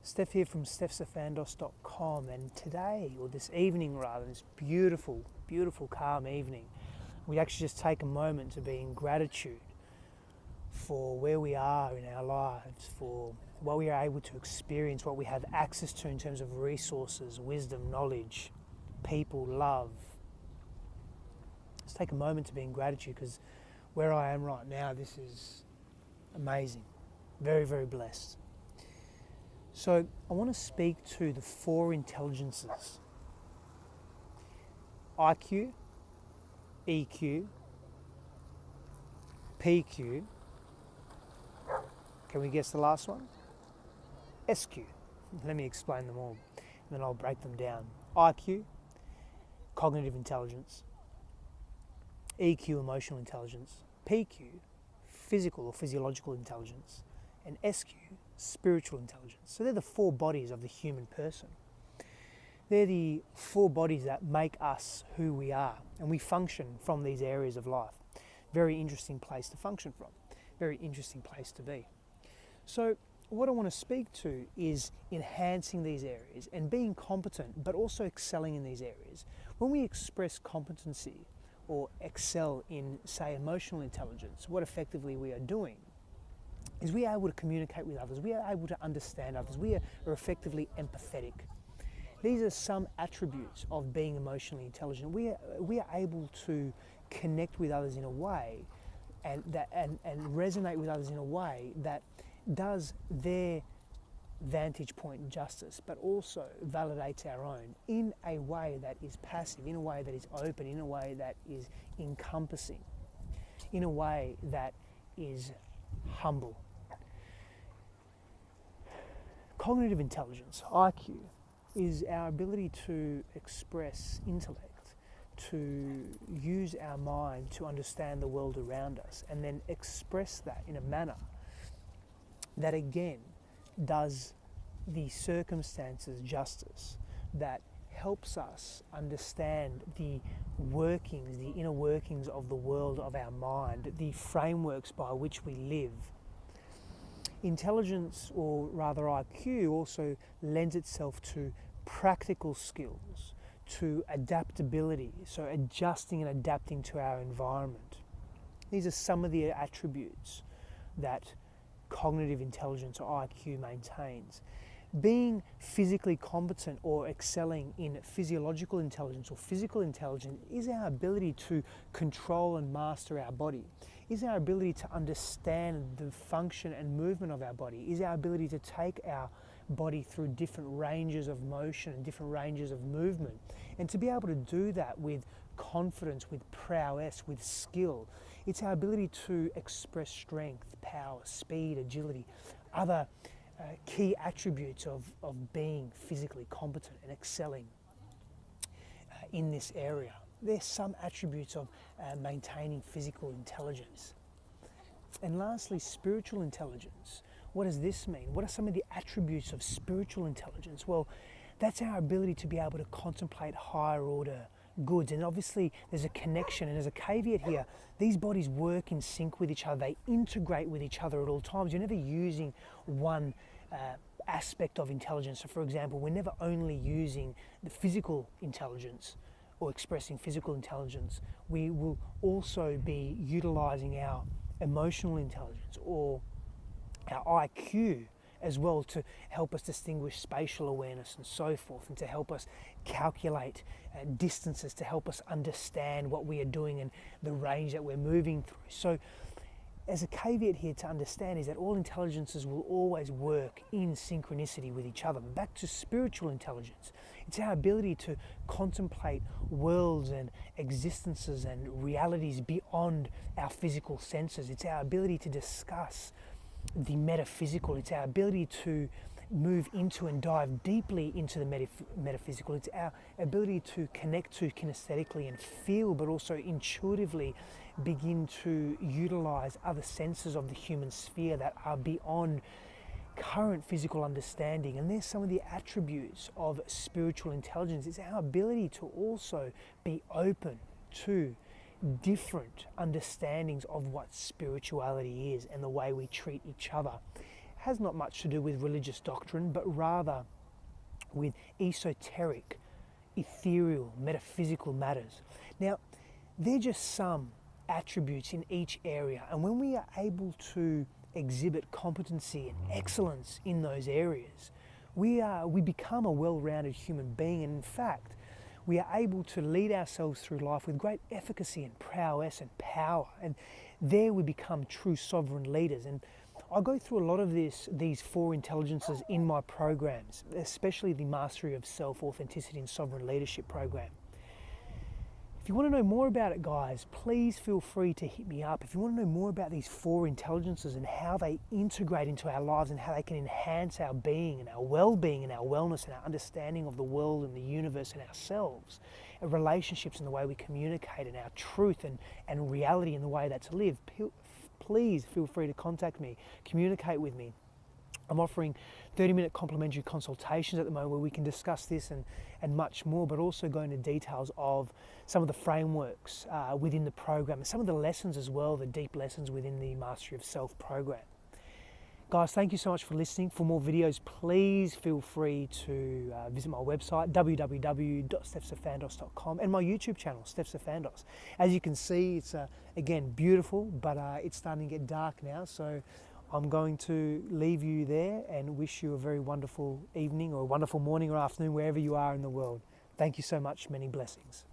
Steph here from S.Sifandos.com, and today, or this evening rather, this beautiful, beautiful calm evening, we actually just take a moment to be in gratitude for where we are in our lives, for what we are able to experience, what we have access to in terms of resources, wisdom, knowledge, people, love. Let's take a moment to be in gratitude, because where I am right now, this is amazing. Very, very blessed. So I want to speak to the four intelligences: IQ, EQ, PQ. Can we guess the last one? SQ. Let me explain them all, and then I'll break them down. IQ, cognitive intelligence. EQ, emotional intelligence. PQ, physical or physiological intelligence. And SQ, spiritual intelligence. So they're the four bodies of the human person. They're the four bodies that make us who we are, and we function from these areas of life. Very interesting place to function from. Very interesting place to be. So what I want to speak to is enhancing these areas and being competent, but also excelling in these areas. When we express competency or excel in, say, emotional intelligence, what effectively we are doing is we are able to communicate with others, we are able to understand others, we are effectively empathetic. These are some attributes of being emotionally intelligent. We are able to connect with others in a way and resonate with others in a way that does their vantage point justice, but also validates our own in a way that is passive, in a way that is open, in a way that is encompassing, in a way that is humble. Cognitive intelligence, IQ, is our ability to express intellect, to use our mind to understand the world around us, and then express that in a manner that again does the circumstances justice, that helps us understand the workings, the inner workings of the world of our mind, the frameworks by which we live. Intelligence, or rather IQ, also lends itself to practical skills, to adaptability, so adjusting and adapting to our environment. These are some of the attributes that cognitive intelligence, or IQ, maintains. Being physically competent or excelling in physiological intelligence or physical intelligence is our ability to control and master our body, is our ability to understand the function and movement of our body, is our ability to take our body through different ranges of motion and different ranges of movement, and to be able to do that with confidence, with prowess, with skill. It's our ability to express strength, power, speed, agility, other key attributes of being physically competent and excelling in this area. There's some attributes of maintaining physical intelligence. And lastly, spiritual intelligence. What does this mean? What are some of the attributes of spiritual intelligence? Well, that's our ability to be able to contemplate higher order goods. And obviously there's a connection, and there's a caveat here. These bodies work in sync with each other. They integrate with each other at all times. You're never using one aspect of intelligence. So for example, we're never only using the physical intelligence or expressing physical intelligence. We will also be utilizing our emotional intelligence or our IQ as well, to help us distinguish spatial awareness and so forth, and to help us calculate distances, to help us understand what we are doing and the range that we're moving through. So as a caveat here to understand is that all intelligences will always work in synchronicity with each other. But back to spiritual intelligence, it's our ability to contemplate worlds and existences and realities beyond our physical senses. It's our ability to discuss the metaphysical. It's our ability to move into and dive deeply into the metaphysical. It's our ability to connect to kinesthetically and feel, but also intuitively begin to utilize other senses of the human sphere that are beyond current physical understanding. And there's some of the attributes of spiritual intelligence. It's our ability to also be open to different understandings of what spirituality is and the way we treat each other, has not much to do with religious doctrine, but rather with esoteric, ethereal, metaphysical matters. Now, they're just some attributes in each area, and when we are able to exhibit competency and excellence in those areas, we become a well-rounded human being, and in fact, we are able to lead ourselves through life with great efficacy and prowess and power, and there we become true sovereign leaders. And I go through a lot of these 4 intelligences in my programs, especially the Mastery of Self, Authenticity and Sovereign Leadership program. If you want to know more about it, guys, please feel free to hit me up. If you want to know more about these 4 intelligences and how they integrate into our lives and how they can enhance our being and our well-being and our wellness and our understanding of the world and the universe and ourselves, and relationships and the way we communicate and our truth and reality and the way that's lived, please feel free to contact me, communicate with me. I'm offering 30-minute complimentary consultations at the moment where we can discuss this and much more, but also go into details of some of the frameworks within the program and some of the lessons as well, the deep lessons within the Mastery of Self program. Guys, thank you so much for listening. For more videos, please feel free to visit my website, www.S.Sifandos.com, and my YouTube channel, S.Sifandos. As you can see, it's, again, beautiful, but it's starting to get dark now, so I'm going to leave you there and wish you a very wonderful evening or a wonderful morning or afternoon wherever you are in the world. Thank you so much. Many blessings.